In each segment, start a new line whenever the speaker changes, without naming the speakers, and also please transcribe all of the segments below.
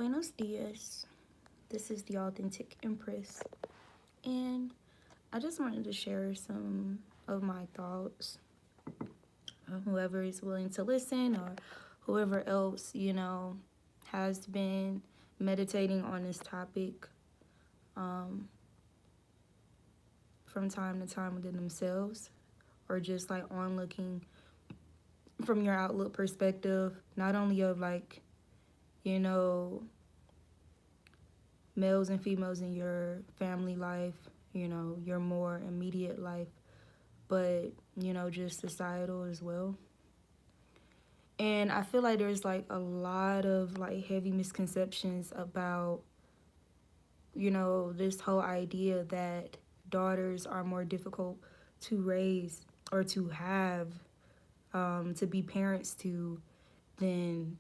Buenos dias. This is the authentic Empress, and I just wanted to share some of my thoughts. Whoever is willing to listen, or whoever else, has been meditating on this topic um, from time to time within themselves, or just like on looking from your outlook perspective, not only of you know, males and females in your family life, your more immediate life, but, just societal as well. And I feel like there's like a lot of like heavy misconceptions about, this whole idea that daughters are more difficult to raise or to have, to be parents to than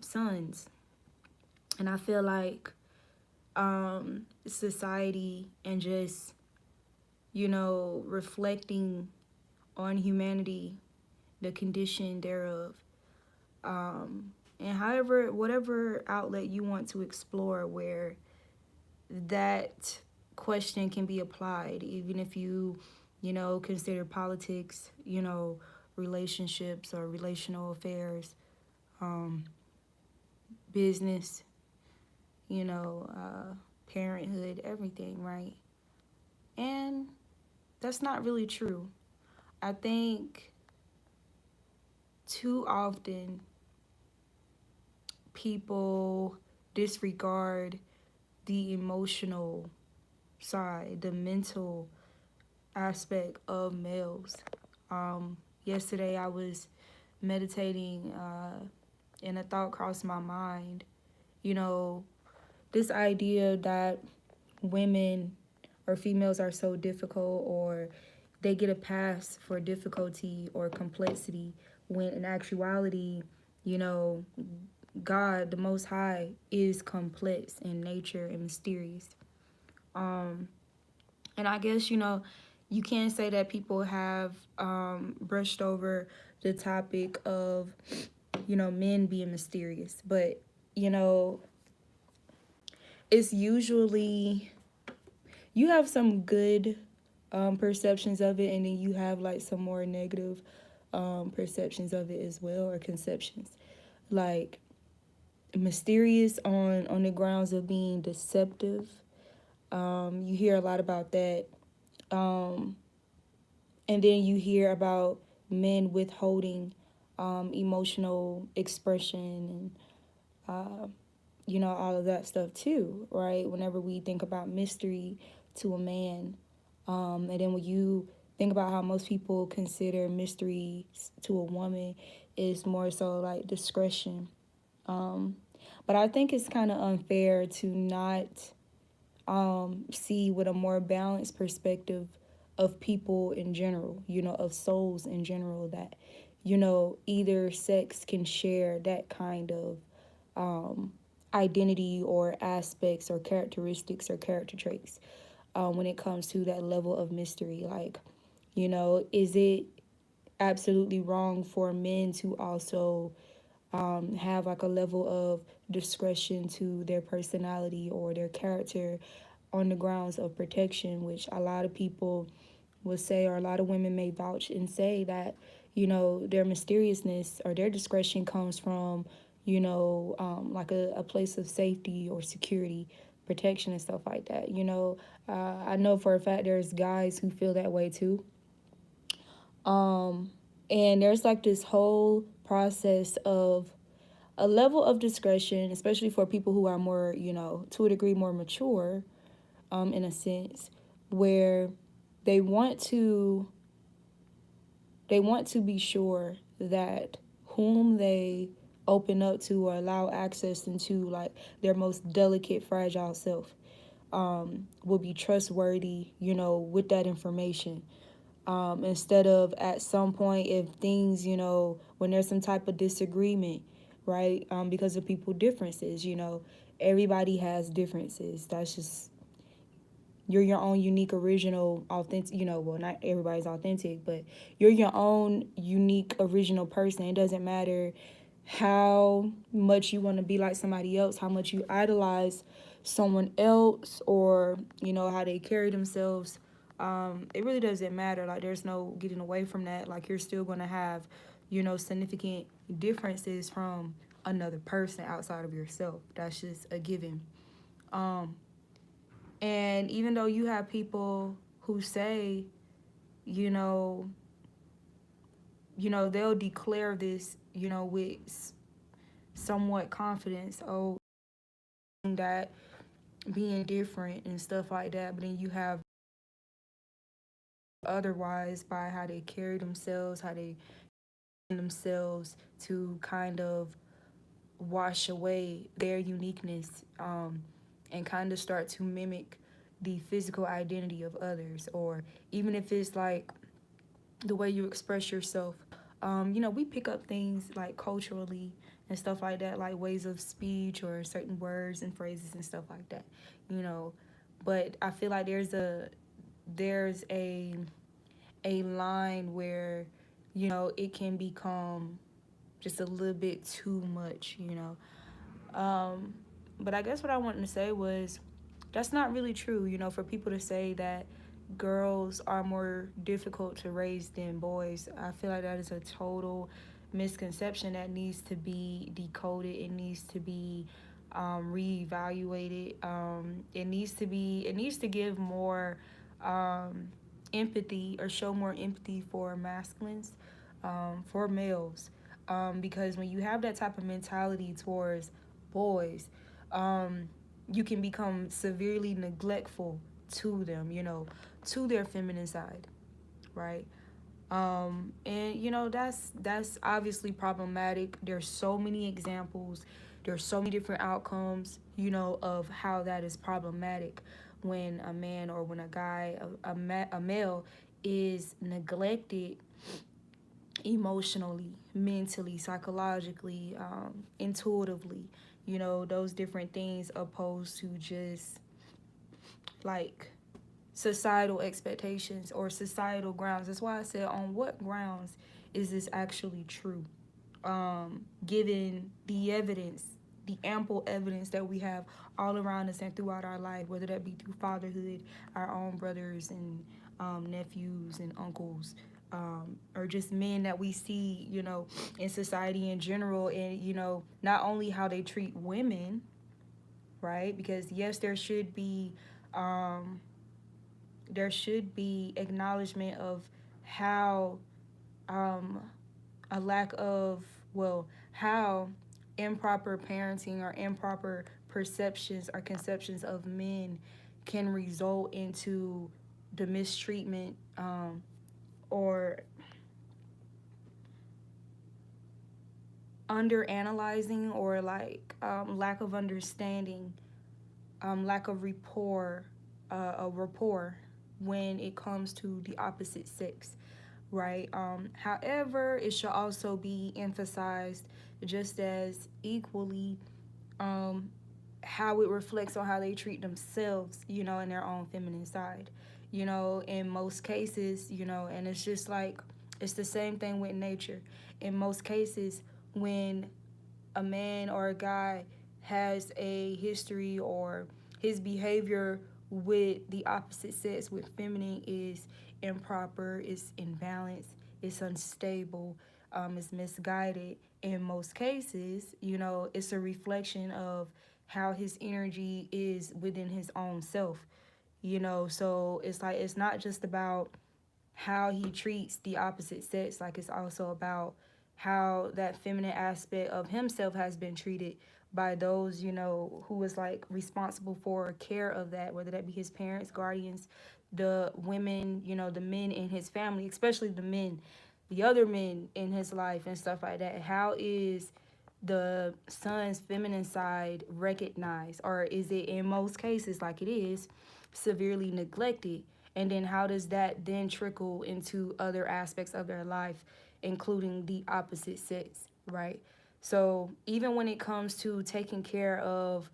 sons. And I feel like society and just, reflecting on humanity, the condition thereof, and however, whatever outlet you want to explore where that question can be applied, even if you, consider politics, relationships or relational affairs, um, business, parenthood, everything, right? And that's not really true. I think too often people disregard the emotional side, the mental aspect of males. Yesterday I was meditating, and a thought crossed my mind. You know, this idea that women or females are so difficult, or they get a pass for difficulty or complexity, when in actuality, you know, God, the Most High, is complex in nature and mysterious. Um, and I guess, you can say that people have brushed over the topic of, men being mysterious. But, you know, it's usually, you have some good perceptions of it, and then you have like some more negative perceptions of it as well, or conceptions. Like, mysterious on the grounds of being deceptive. You hear a lot about that. Um, and then you hear about men withholding emotional expression and, all of that stuff too, right? Whenever we think about mystery to a man, and then when you think about how most people consider mystery to a woman, is more so like discretion. Um, but I think it's kind of unfair to not see with a more balanced perspective of people in general, of souls in general, that, either sex can share that kind of identity or aspects or characteristics or character traits when it comes to that level of mystery. Like, is it absolutely wrong for men to also have like a level of discretion to their personality or their character on the grounds of protection, which a lot of people will say, or a lot of women may vouch and say that, their mysteriousness or their discretion comes from, like a place of safety or security, protection and stuff like that. I know for a fact there's guys who feel that way too. And there's like this whole process of a level of discretion, especially for people who are more, to a degree more mature, in a sense, where they want to be sure that whom they open up to or allow access into, like, their most delicate, fragile self, will be trustworthy, with that information. Instead of at some point, if things, when there's some type of disagreement, right, because of people differences, everybody has differences. That's just, you're your own unique, original, authentic, well, not everybody's authentic, but you're your own unique, original person. It doesn't matter how much you want to be like somebody else, how much you idolize someone else, or how they carry themselves. It really doesn't matter. Like, there's no getting away from that. Like, you're still going to have significant differences from another person outside of yourself. That's just a given. um and even though you have people who say, you know they'll declare this, with somewhat confidence, oh, that being different and stuff like that. But then you have otherwise by how they carry themselves, how they themselves to kind of wash away their uniqueness, and kind of start to mimic the physical identity of others, or even if it's like the way you express yourself. We pick up things like culturally and stuff like that, like ways of speech or certain words and phrases and stuff like that. You know, but I feel like there's a line where it can become just a little bit too much. Um, but I guess what I wanted to say was that's not really true, for people to say that girls are more difficult to raise than boys. I feel like that is a total misconception that needs to be decoded. It needs to be reevaluated. It needs to give more um, empathy, or show more empathy for masculines, for males. Because when you have that type of mentality towards boys, um, you can become severely neglectful to them, to their feminine side, right? And that's obviously problematic. There's so many examples. There's so many different outcomes, of how that is problematic when a man, or when a guy, a male, is neglected emotionally, mentally, psychologically, intuitively, those different things, opposed to just like societal expectations or societal grounds. That's why I said, on what grounds is this actually true? Given the evidence, the ample evidence that we have all around us and throughout our life, whether that be through fatherhood, our own brothers and nephews and uncles, or just men that we see, in society in general, and not only how they treat women, right? Because yes, um, there should be acknowledgement of how um, a lack of, well, how improper parenting or improper perceptions or conceptions of men can result into the mistreatment, or under analyzing, or like lack of understanding, lack of rapport when it comes to the opposite sex, right? However, it should also be emphasized just as equally, um, how it reflects on how they treat themselves, in their own feminine side, in most cases, and it's just like it's the same thing with nature. In most cases, when a man or a guy has a history, or his behavior with the opposite sex, with feminine, is improper, is imbalanced, it's unstable, it's misguided. In most cases, it's a reflection of how his energy is within his own self. So it's like it's not just about how he treats the opposite sex, like it's also about how that feminine aspect of himself has been treated by those, who is like responsible for care of that, whether that be his parents, guardians, the women, the men in his family, especially the men, the other men in his life and stuff like that. How is the son's feminine side recognized, or is it in most cases, like it is, severely neglected? And then how does that then trickle into other aspects of their life, including the opposite sex, right? So even when it comes to taking care of,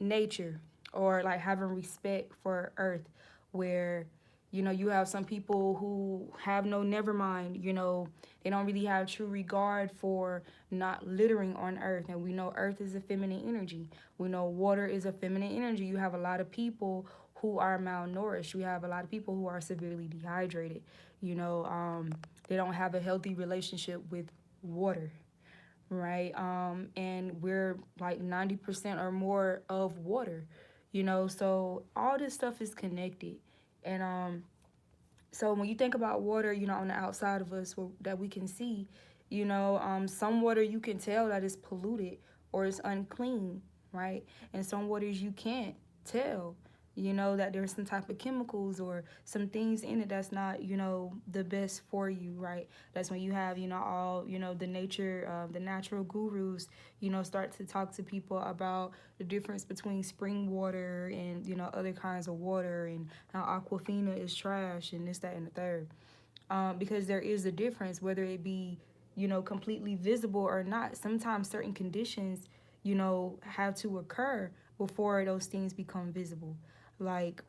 nature, or like having respect for earth, where You know, you have some people who have no never mind, you know, they don't really have true regard for not littering on earth. And we know earth is a feminine energy. We know water is a feminine energy. You have a lot of people who are malnourished. You have a lot of people who are severely dehydrated. You know, they don't have a healthy relationship with water, right? And we're like 90% or more of water, you know, so all this stuff is connected. And so when you think about water, you know, on the outside of us that we can see, you know, some water you can tell that is polluted or is unclean, right? And some waters you can't tell, you know, that there's some type of chemicals or some things in it that's not, you know, the best for you, right? That's when you have, you know, all, you know, the natural gurus, you know, start to talk to people about the difference between spring water and, you know, other kinds of water, and how Aquafina is trash and this, that, and the third. Because there is a difference, whether it be, you know, completely visible or not. Sometimes certain conditions, you know, have to occur before those things become visible. Like,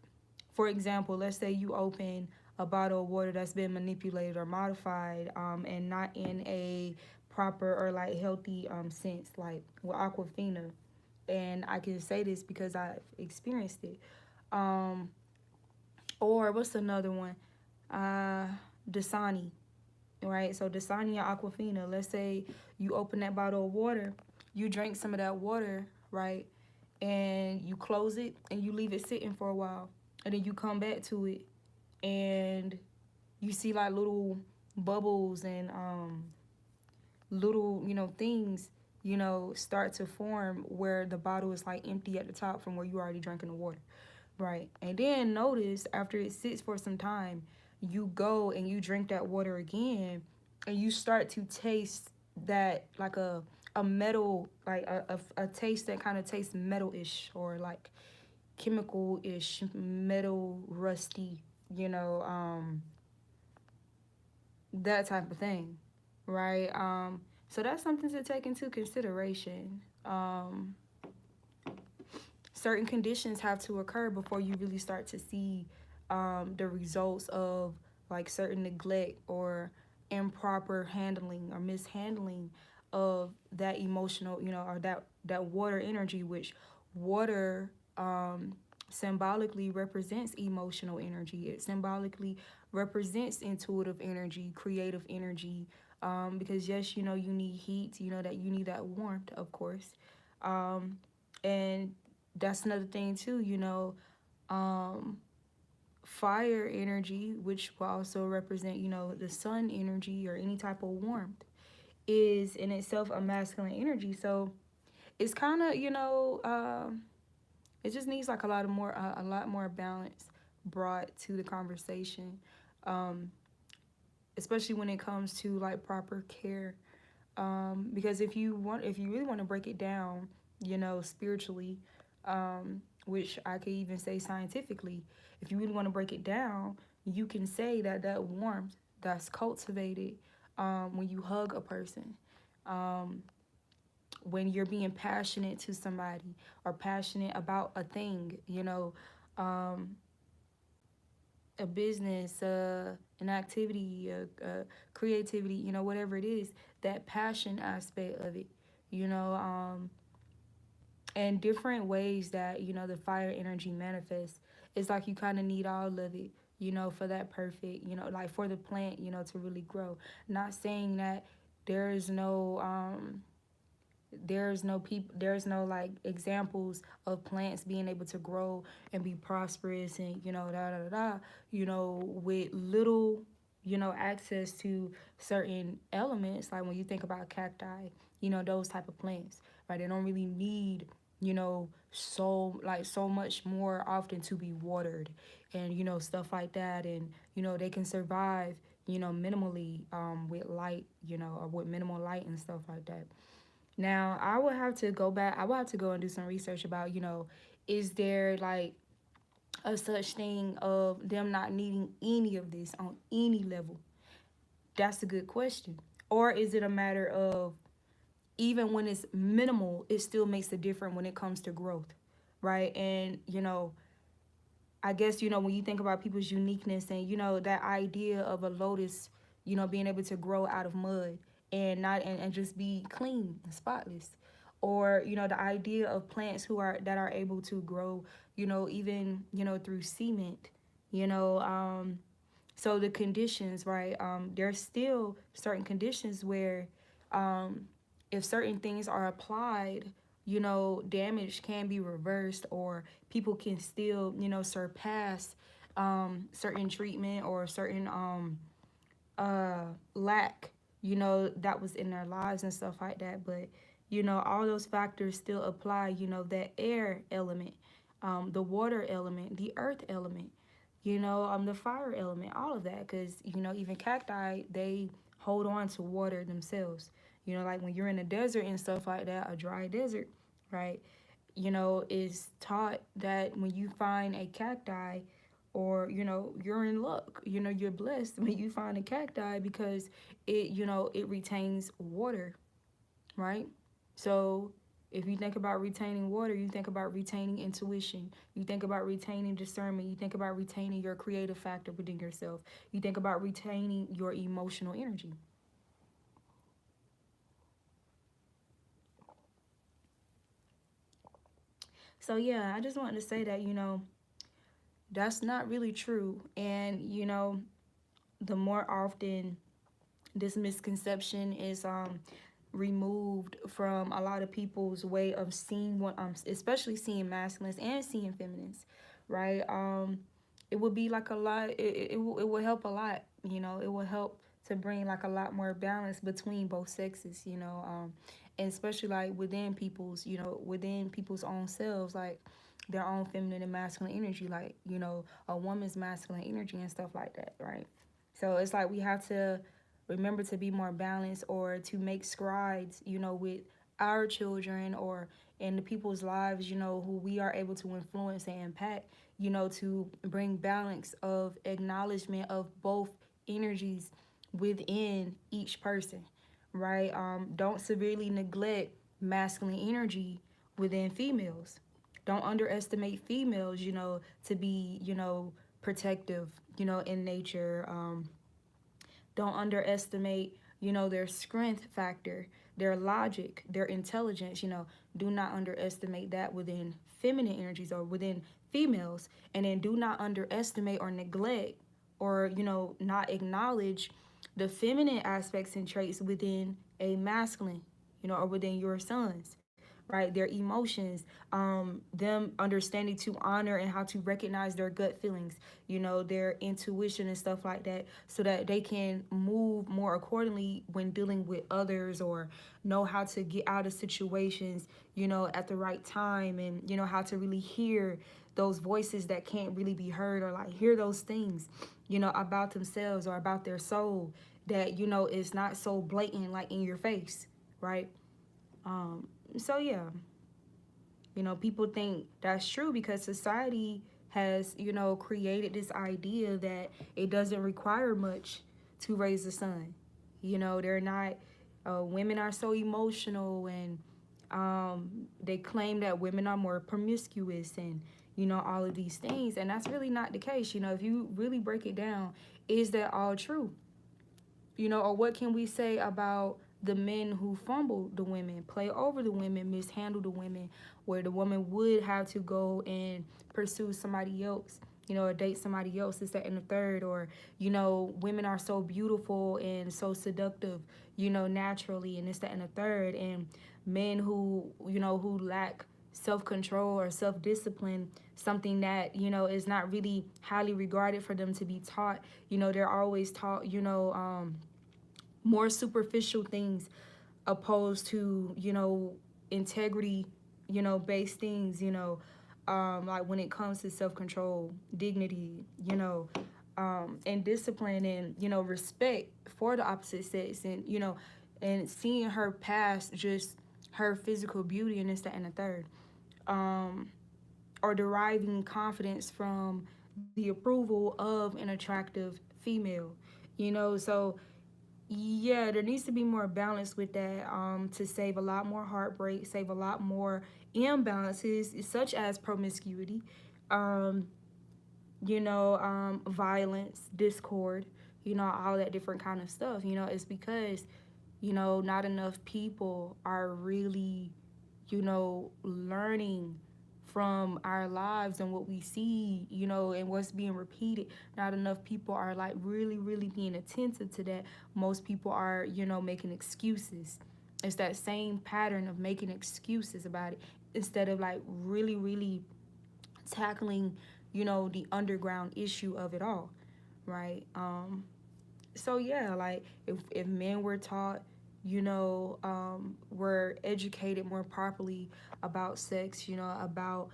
for example, let's say you open a bottle of water that's been manipulated or modified, and not in a proper or like healthy sense, like with Aquafina. And I can say this because I've experienced it. Um, or what's another one? Uh, Dasani, right? So Dasani or Aquafina. Let's say you open that bottle of water, you drink some of that water, right? And you close it and you leave it sitting for a while, and then you come back to it and you see like little bubbles and little, you know, things, you know, start to form where the bottle is like empty at the top from where you already drinking the water, right? And then notice after it sits for some time, you go and you drink that water again, and you start to taste that like a metal, like a taste that kind of tastes metal-ish or like chemical-ish, metal rusty, you know, that type of thing, right? So that's something to take into consideration. Certain conditions have to occur before you really start to see the results of like certain neglect or improper handling or mishandling of that emotional, you know, or that water energy, which water symbolically represents emotional energy. It symbolically represents intuitive energy, creative energy. Because yes, you know, you need heat, you know, that you need that warmth, of course. Um, and that's another thing too, you know, um, fire energy, which will also represent, you know, the sun energy or any type of warmth, is in itself a masculine energy. So it's kind of, you know, it just needs like a lot more balance brought to the conversation, um, especially when it comes to like proper care. Because if you really want to break it down, you know, spiritually, which I could even say scientifically, if you really want to break it down, you can say that that warmth that's cultivated when you hug a person, um, when you're being passionate to somebody or passionate about a thing, you know, um, a business, an activity, creativity, you know, whatever it is, that passion aspect of it, you know, and different ways that, you know, the fire energy manifests. It's like you kind of need all of it, you know, for that perfect, you know, like for the plant, you know, to really grow. Not saying that there is no there's no like examples of plants being able to grow and be prosperous and, you know, da da da da, you know, with little, you know, access to certain elements. Like when you think about cacti, you know, those type of plants, right? They don't really need, you know, so much more often to be watered and, you know, stuff like that. And, you know, they can survive, you know, minimally, with light, you know, or with minimal light and stuff like that. Now, I would have to go back. I would have to go and do some research about, you know, is there like a such thing of them not needing any of this on any level? That's a good question. Or is it a matter of even when it's minimal, it still makes a difference when it comes to growth, right? And, you know, I guess, when you think about people's uniqueness and, that idea of a lotus, being able to grow out of mud and not and just be clean, spotless. Or, the idea of plants that are able to grow, even, through cement, you know, so the conditions, right? There's still certain conditions where, um, if certain things are applied, damage can be reversed, or people can still, surpass certain treatment or certain lack, that was in their lives and stuff like that. But, all those factors still apply, that air element, the water element, the earth element, the fire element, all of that. Because, even cacti, they hold on to water themselves. Like when you're in a desert and stuff like that, a dry desert, right? Is taught that when you find a cacti, or you're in luck, you're blessed when you find a cacti, because it retains water, right? So if you think about retaining water, you think about retaining intuition, you think about retaining discernment, you think about retaining your creative factor within yourself, you think about retaining your emotional energy. So yeah, I just wanted to say that, that's not really true. And the more often this misconception is removed from a lot of people's way of seeing what especially seeing masculines and seeing feminines, right? It would be like a lot. It will help a lot. It will help to bring like a lot more balance between both sexes. And especially like within people's own selves, like their own feminine and masculine energy, like a woman's masculine energy and stuff like that, right? So it's like we have to remember to be more balanced, or to make strides, with our children, or in the people's lives, who we are able to influence and impact, to bring balance of acknowledgement of both energies within each person, right? Don't severely neglect masculine energy within females. Don't underestimate females, to be, protective, in nature. Don't underestimate, their strength factor, their logic, their intelligence. Do not underestimate that within feminine energies or within females. And then do not underestimate or neglect, or, not acknowledge the feminine aspects and traits within a masculine, or within your sons, right? Their emotions, them understanding to honor and how to recognize their gut feelings, their intuition and stuff like that, so that they can move more accordingly when dealing with others, or know how to get out of situations, at the right time, and how to really hear those voices that can't really be heard, or like hear those things, about themselves or about their soul, that is not so blatant, like in your face, right? So yeah, people think that's true because society has, created this idea that it doesn't require much to raise a son. They're not, women are so emotional, and they claim that women are more promiscuous, and, all of these things. And that's really not the case. If you really break it down, is that all true? Or what can we say about the men who fumble the women, play over the women, mishandle the women, where the woman would have to go and pursue somebody else, or date somebody else, this, that, and the third, or, women are so beautiful and so seductive, naturally, and this, that, and the third, and men who lack self-control or self-discipline, something that, is not really highly regarded for them to be taught. They're always taught, more superficial things, opposed to, integrity, based things, like when it comes to self-control, dignity, and discipline, and, respect for the opposite sex, and, and seeing her past just her physical beauty, and this, that, and the third, um, or deriving confidence from the approval of an attractive female, so yeah, there needs to be more balance with that, to save a lot more heartbreak, save a lot more imbalances, such as promiscuity, um, violence, discord, all that different kind of stuff. It's because, not enough people are really, learning from our lives and what we see, and what's being repeated. Not enough people are like really, really being attentive to that. Most people are, making excuses. It's that same pattern of making excuses about it instead of like really, really tackling, the underground issue of it all, right? So yeah, like if men were taught, were educated more properly about sex, about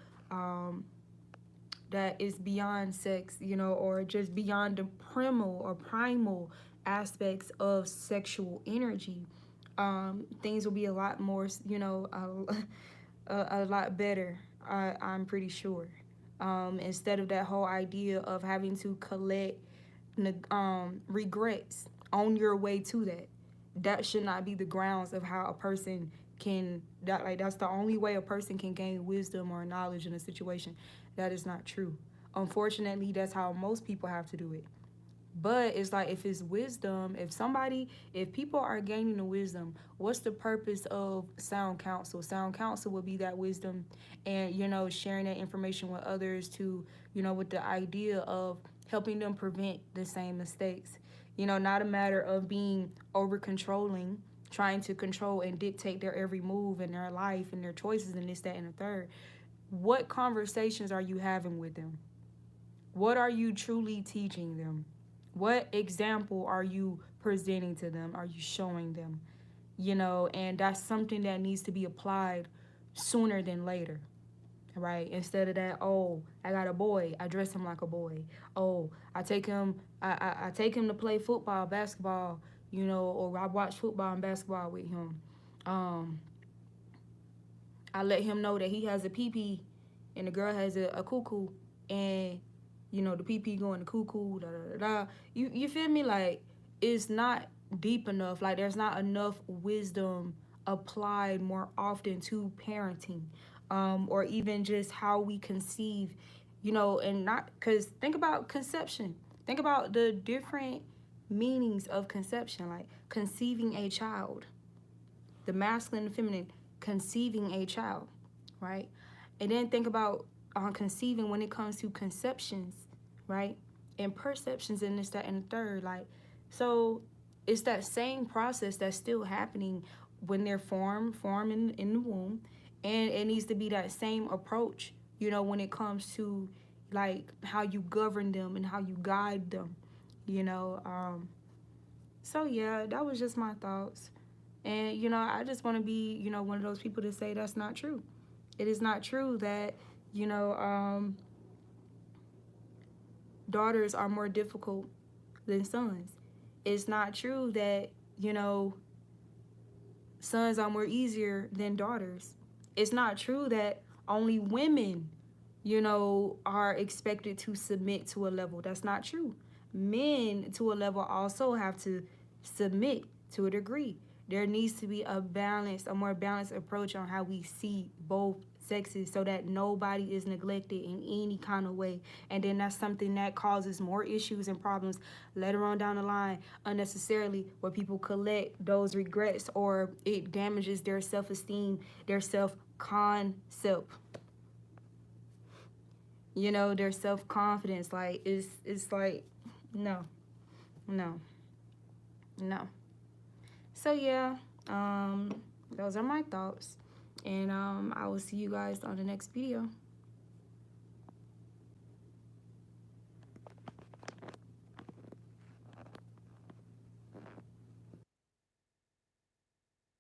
that is beyond sex, or just beyond the primal aspects of sexual energy, things will be a lot more, a lot better. I'm pretty sure. Instead of that whole idea of having to collect regrets on your way to that. That should not be the grounds of how a person can that's the only way a person can gain wisdom or knowledge in a situation. That is not true. Unfortunately, that's how most people have to do it. But it's like if it's wisdom, if people are gaining the wisdom, what's the purpose of sound counsel? Sound counsel would be that wisdom and, sharing that information with others to, with the idea of helping them prevent the same mistakes. Not a matter of being over controlling, trying to control and dictate their every move in their life and their choices and this, that, and the third. What conversations are you having with them? What are you truly teaching them? What example are you presenting to them? Are you showing them? And that's something that needs to be applied sooner than later, right? Instead of that, oh, I got a boy, I dress him like a boy. Oh, I take him to play football, basketball, or I watch football and basketball with him. Um, I let him know that he has a pee pee and the girl has a cuckoo, and the pee pee going to cuckoo, da da da da. You feel me? Like it's not deep enough. Like there's not enough wisdom applied more often to parenting, or even just how we conceive, and not because think about conception. Think about the different meanings of conception, like conceiving a child, the masculine and feminine, conceiving a child, right? And then think about conceiving when it comes to conceptions, right? And perceptions and this, that, and the third. Like, so it's that same process that's still happening when they're formed in the womb. And it needs to be that same approach, when it comes to like how you govern them and how you guide them, you know. So yeah, that was just my thoughts. And, I just want to be, one of those people to say that's not true. It is not true that, you know, um, daughters are more difficult than sons. It's not true that, sons are more easier than daughters. It's not true that only women, are expected to submit to a level. That's not true. Men to a level also have to submit to a degree. There needs to be a more balanced approach on how we see both sexes so that nobody is neglected in any kind of way. And then that's something that causes more issues and problems later on down the line unnecessarily, where people collect those regrets or it damages their self-esteem, their self-concept, their self-confidence. Like it's like no, no, no. So yeah, those are my thoughts, and I will see you guys on the next video.